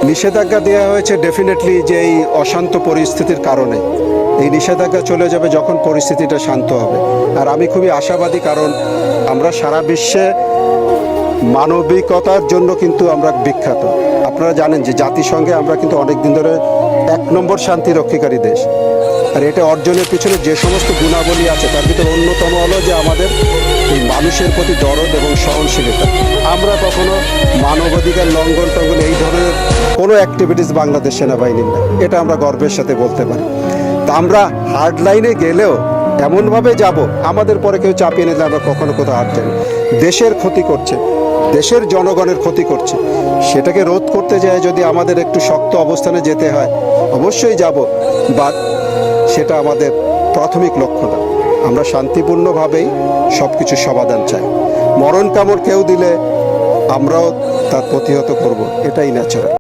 নিষেধাজ্ঞা দেওয়া হয়েছে ডেফিনেটলি যে এই অশান্ত পরিস্থিতির কারণে। এই নিষেধাজ্ঞা চলে যাবে যখন পরিস্থিতিটা শান্ত হবে। আর আমি খুবই আশাবাদী, কারণ আমরা সারা বিশ্বে মানবিকতার জন্য কিন্তু আমরা বিখ্যাত। আপনারা জানেন যে জাতিসংঘে আমরা কিন্তু অনেক দিন ধরে 1 নম্বর শান্তি রক্ষাকারী দেশ। আর এটা অর্জনের পিছনে যে সমস্ত গুণাবলী আছে তার ভিতরে অন্যতম হলো যে আমাদের এই মানুষের প্রতি দরদ এবং সহনশীলতা। আমরা কখনো মানবাধিকার লঙ্ঘন টঙ্ঘন এই ধরনের কোনো অ্যাক্টিভিটিস বাংলাদেশ সেনাবাহিনীর না, এটা আমরা গর্বের সাথে বলতে পারি। তা আমরা হার্ড লাইনে গেলেও এমনভাবে যাব আমাদের পরে কেউ চাপিয়ে নিলে আমরা কখনো কোথাও হার যাই। দেশের ক্ষতি করছে, দেশের জনগণের ক্ষতি করছে, সেটাকে রোধ করতে যায় যদি আমাদের একটু শক্ত অবস্থানে যেতে হয় অবশ্যই যাব, বাট সেটা আমাদের প্রাথমিক লক্ষ্য না। আমরা শান্তিপূর্ণভাবেই সব কিছু সমাধান চাই। মরণ কামড় কেউ দিলে আমরাও তার প্রতিহত করব, এটাই ন্যাচারাল।